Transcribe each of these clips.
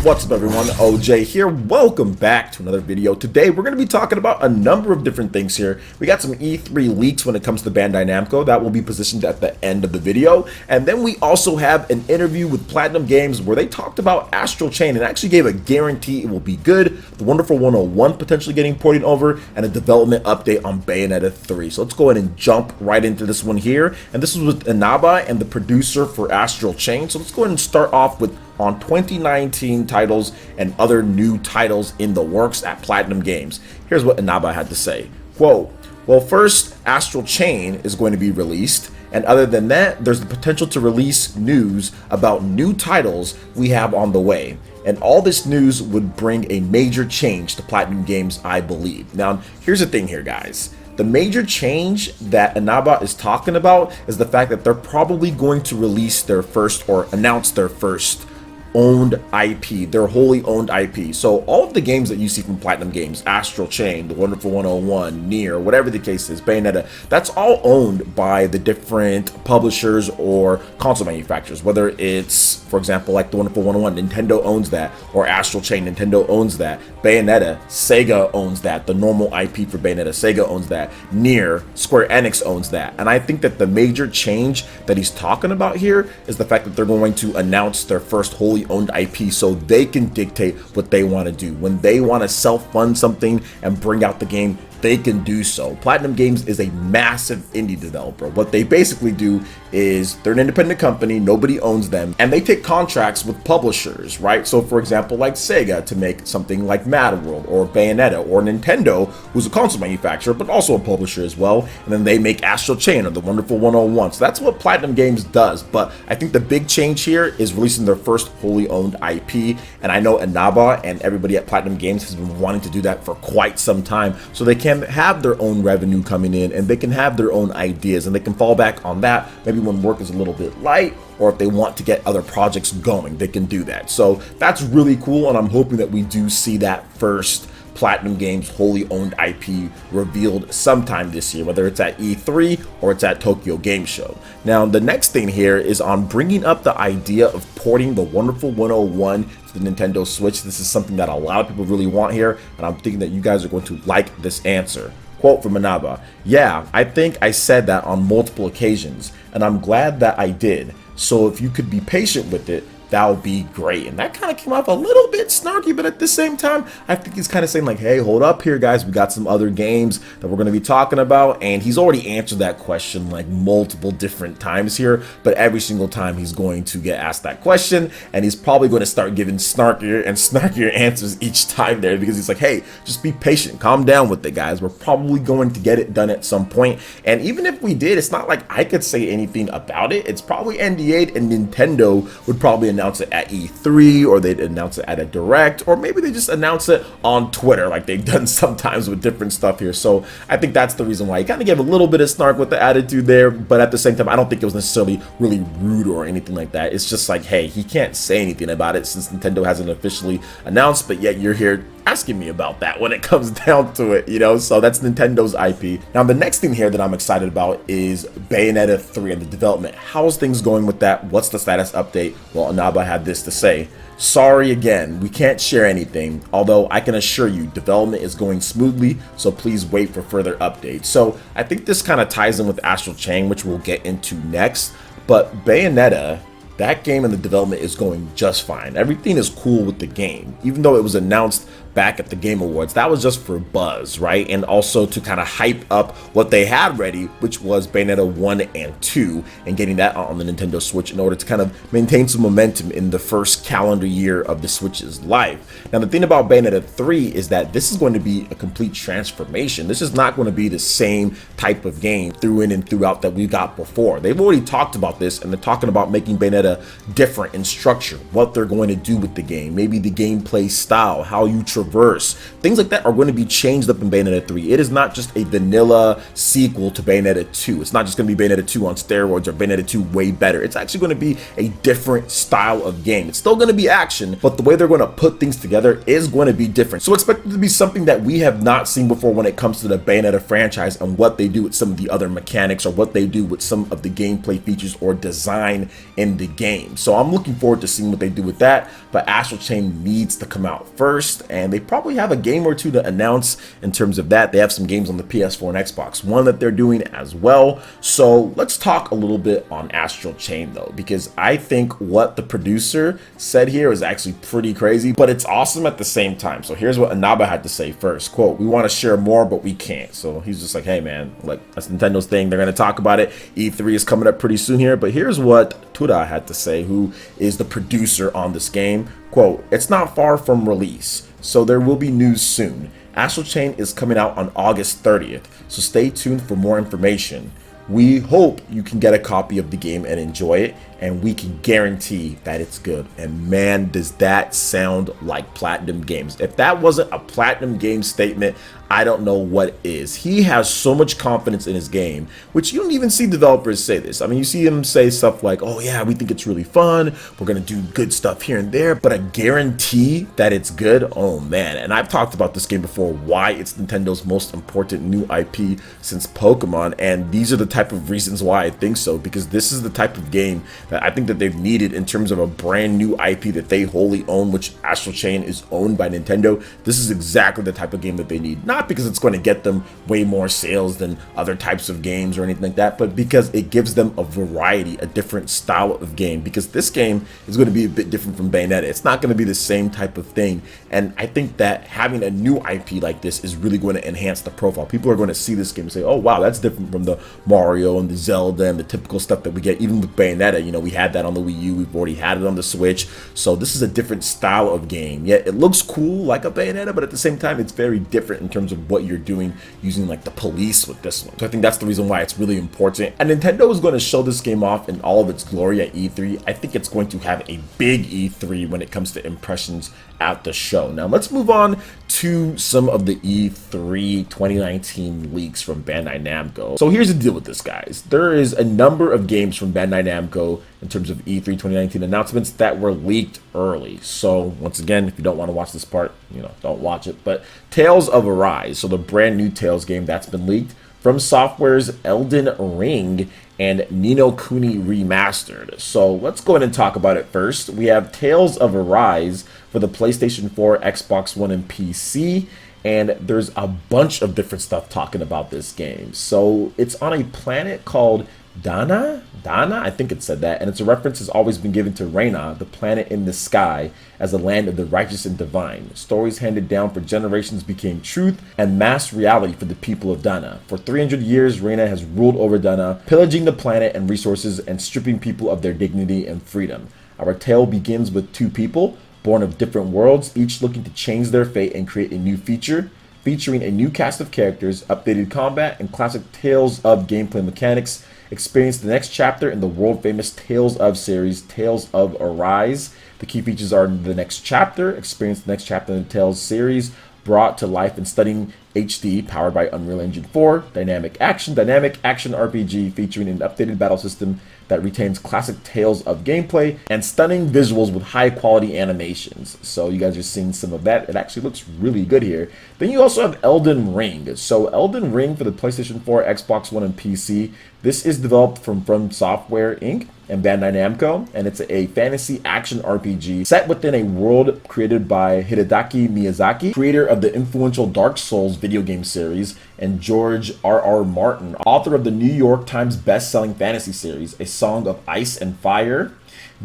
What's up everyone, OJ here. Welcome back to another video. Today we're going to be talking about a number of different things here. We got some E3 leaks when it comes to Bandai Namco that will be positioned at the end of the video. And then we also have an interview with Platinum Games where they talked about Astral Chain and actually gave a guarantee it will be good, the Wonderful 101 potentially getting ported over, and a development update on Bayonetta 3. So let's go ahead and jump right into this one here. And this was with Inaba and the producer for Astral Chain. So let's go ahead and start off with on 2019 titles and other new titles in the works at Platinum Games. Here's what Inaba had to say. Quote, well, first, Astral Chain is going to be released, and other than that, there's the potential to release news about new titles we have on the way. And all this news would bring a major change to Platinum Games, I believe. Now, here's the thing here, guys. The major change that Inaba is talking about is the fact that they're probably going to release their first or announce their first owned IP, their wholly owned IP. So all of the games that you see from Platinum Games, Astral Chain, the Wonderful 101, Nier, whatever the case is, Bayonetta, that's all owned by the different publishers or console manufacturers. Whether it's, for example, like the Wonderful 101, Nintendo owns that, or Astral Chain, Nintendo owns that. Bayonetta, Sega owns that. The normal IP for Bayonetta, Sega owns that. Nier, Square Enix owns that. And I think that the major change that he's talking about here is the fact that they're going to announce their first wholly owned IP so they can dictate what they want to do. When they want to self-fund something and bring out the game, they can do so. Platinum Games is a massive indie developer. What they basically do is they're an independent company, nobody owns them, and they take contracts with publishers, right? So for example, like Sega to make something like Mad World or Bayonetta, or Nintendo, who's a console manufacturer, but also a publisher as well, and then they make Astral Chain or the Wonderful 101. So that's what Platinum Games does, but I think the big change here is releasing their first wholly owned IP, and I know Inaba and everybody at Platinum Games has been wanting to do that for quite some time, so they can have their own revenue coming in and they can have their own ideas and they can fall back on that maybe when work is a little bit light, or if they want to get other projects going, they can do that. So that's really cool, and I'm hoping that we do see that first Platinum Games wholly owned IP revealed sometime this year, whether it's at E3 or it's at Tokyo Game Show. Now, the next thing here is on bringing up the idea of porting the Wonderful 101 to the Nintendo Switch. This is something that a lot of people really want here, and I'm thinking that you guys are going to like this answer. Quote from Inaba, yeah, I think I said that on multiple occasions, and I'm glad that I did. So if you could be patient with it, that would be great. And that kind of came off a little bit snarky, but at the same time, I think he's kind of saying like, hey, hold up here, guys. We got some other games that we're going to be talking about. And he's already answered that question like multiple different times here, but every single time he's going to get asked that question, and he's probably going to start giving snarkier and snarkier answers each time there, because he's like, hey, just be patient, calm down with it, guys. We're probably going to get it done at some point. And even if we did, it's not like I could say anything about it. It's probably NDA'd, and Nintendo would probably announce it at E3, or they'd announce it at a direct, or maybe they just announce it on Twitter like they've done sometimes with different stuff here. So I think that's the reason why he kind of gave a little bit of snark with the attitude there, but at the same time, I don't think it was necessarily really rude or anything like that. It's just like, hey, he can't say anything about it since Nintendo hasn't officially announced, but yet you're here asking me about that when it comes down to it, you know? So that's Nintendo's IP. Now, the next thing here that I'm excited about is Bayonetta 3 and the development. How's things going with that? What's the status update? Well, Inaba had this to say. Sorry again, we can't share anything, although I can assure you development is going smoothly, so please wait for further updates. So I think this kind of ties in with Astral Chain, which we'll get into next, but Bayonetta, that game and the development is going just fine. Everything is cool with the game, even though it was announced back at the Game Awards. That was just for buzz, right? And also to kind of hype up what they had ready, which was Bayonetta 1 and 2, and getting that on the Nintendo Switch in order to kind of maintain some momentum in the first calendar year of the Switch's life. Now, the thing about Bayonetta 3 is that this is going to be a complete transformation. This is not going to be the same type of game through in and throughout that we got before. They've already talked about this, and they're talking about making Bayonetta different in structure, what they're going to do with the game, maybe the gameplay style, how you traverse. Things like that are going to be changed up in Bayonetta 3. It is not just a vanilla sequel to Bayonetta 2. It's not just going to be Bayonetta 2 on steroids or Bayonetta 2 way better. It's actually going to be a different style of game. It's still going to be action, but the way they're going to put things together is going to be different. So expect it to be something that we have not seen before when it comes to the Bayonetta franchise and what they do with some of the other mechanics or what they do with some of the gameplay features or design in the game. So I'm looking forward to seeing what they do with that, but Astral Chain needs to come out first, and they probably have a game or two to announce in terms of that. They have some games on the PS4 and Xbox One that they're doing as well. So let's talk a little bit on Astral Chain though, because I think what the producer said here is actually pretty crazy, but it's awesome at the same time. So here's what Inaba had to say first. Quote, "We want to share more, but we can't." So he's just like, hey man, like that's Nintendo's thing. They're going to talk about it. E3 is coming up pretty soon here, but here's what Tura had to say, who is the producer on this game. Quote, "It's not far from release, so there will be news soon. Astral Chain is coming out on August 30th, so stay tuned for more information. We hope you can get a copy of the game and enjoy it, and we can guarantee that it's good." And man, does that sound like Platinum Games. If that wasn't a Platinum Games statement, I don't know what is. He has so much confidence in his game, which you don't even see developers say this. I mean, you see him say stuff like, oh yeah, we think it's really fun, we're gonna do good stuff here and there, but a guarantee that it's good, oh man. And I've talked about this game before, why it's Nintendo's most important new IP since Pokemon, and these are the type of reasons why I think so, because this is the type of game that I think that they've needed in terms of a brand new IP that they wholly own, which Astral Chain is owned by Nintendo. This is exactly the type of game that they need. Not because it's going to get them way more sales than other types of games or anything like that, but because it gives them a variety, a different style of game, because this game is going to be a bit different from Bayonetta. It's not going to be the same type of thing, and I think that having a new IP like this is really going to enhance the profile. People are going to see this game and say, oh wow, that's different from the Mario and the Zelda and the typical stuff that we get. Even with Bayonetta, you know, we had that on the Wii U, we've already had it on the Switch, so this is a different style of game. Yet it looks cool like a Bayonetta, but at the same time it's very different in terms of what you're doing using like the police with this one. So I think that's the reason why it's really important, and Nintendo is going to show this game off in all of its glory at E3. I think it's going to have a big E3 when it comes to impressions at the show. Now let's move on to some of the E3 2019 leaks from Bandai Namco. So here's the deal with this, guys. There is a number of games from Bandai Namco in terms of E3 2019 announcements that were leaked early. So once again, if you don't want to watch this part, you know, don't watch it. But Tales of Arise, so the brand new Tales game that's been leaked, From Software's Elden Ring and Ninokuni Remastered. So let's go ahead and talk about it first. We have Tales of Arise for the PlayStation 4, Xbox One, and PC. And there's a bunch of different stuff talking about this game. So it's on a planet called Dana, I think it said that, and its a reference has always been given to Reina, the planet in the sky, as the land of the righteous and divine. Stories handed down for generations became truth and mass reality for the people of Dana. For 300 years, Reina has ruled over Dana, pillaging the planet and resources and stripping people of their dignity and freedom. Our tale begins with two people, born of different worlds, each looking to change their fate and create a new feature, featuring a new cast of characters, updated combat, and classic Tales of gameplay mechanics. Experience the next chapter in the world-famous Tales of series, Tales of Arise. The key features are the next chapter. Experience the next chapter in the Tales series, brought to life in stunning HD, powered by Unreal Engine 4. Dynamic action RPG featuring an updated battle system that retains classic Tales of gameplay and stunning visuals with high-quality animations. So you guys are seeing some of that. It actually looks really good here. Then you also have Elden Ring. So Elden Ring for the PlayStation 4, Xbox One, and PC. This is developed from Software Inc. and Bandai Namco, and it's a fantasy action RPG set within a world created by Hideaki Miyazaki, creator of the influential Dark Souls video game series, and George R.R. Martin, author of the New York Times best-selling fantasy series, A Song of Ice and Fire.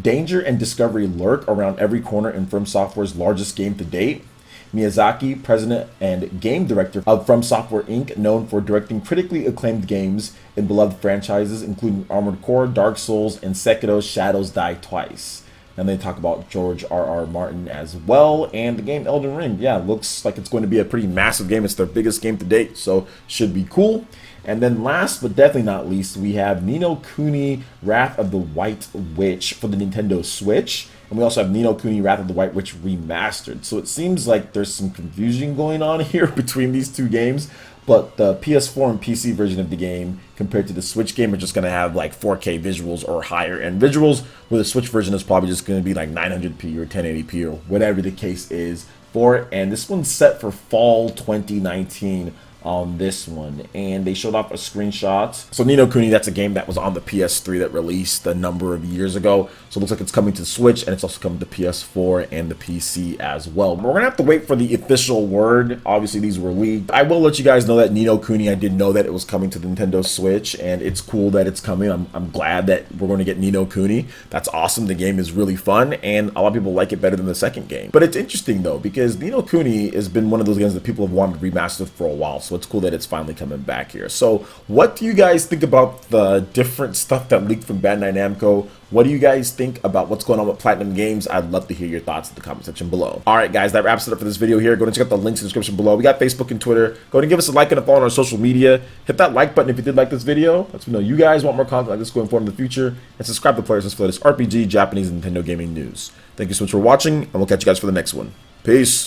Danger and discovery lurk around every corner in From Software's largest game to date. Miyazaki, president and game director of From Software Inc., known for directing critically acclaimed games in beloved franchises including Armored Core, Dark Souls, and Sekiro: Shadows Die Twice. And they talk about George R.R. Martin as well, and the game Elden Ring. Yeah, looks like it's going to be a pretty massive game. It's their biggest game to date, so should be cool. And then last but definitely not least, we have Ninokuni Wrath of the White Witch for the Nintendo Switch. And we also have Ninokuni Wrath of the White Witch Remastered. So it seems like there's some confusion going on here between these two games. But the PS4 and PC version of the game compared to the Switch game are just going to have like 4K visuals or higher end visuals, where the Switch version is probably just going to be like 900p or 1080p or whatever the case is for it. And this one's set for fall 2019 on this one, and they showed off a screenshot. So Ninokuni, that's a game that was on the PS3 that released a number of years ago, so it looks like it's coming to Switch, and it's also coming to PS4 and the PC as well. But we're gonna have to wait for the official word. Obviously these were leaked. I will let you guys know that Ninokuni, I did know that it was coming to the Nintendo Switch, and it's cool that it's coming. I'm glad that we're going to get Ninokuni. That's awesome. The game is really fun, and a lot of people like it better than the second game. But it's interesting though, because Ninokuni has been one of those games that people have wanted remastered for a while, so it's cool that it's finally coming back here. So what do you guys think about the different stuff that leaked from Bandai Namco? What do you guys think about what's going on with Platinum Games? I'd love to hear your thoughts in the comment section below. All right, guys, that wraps it up for this video here. Go and check out the links in the description below. We got Facebook and Twitter. Go ahead and give us a like and a follow on our social media. Hit that like button if you did like this video. Let me know you guys want more content like this going forward in the future. And subscribe to PlayerEssence for the latest RPG, Japanese, and Nintendo gaming news. Thank you so much for watching, and we'll catch you guys for the next one. Peace.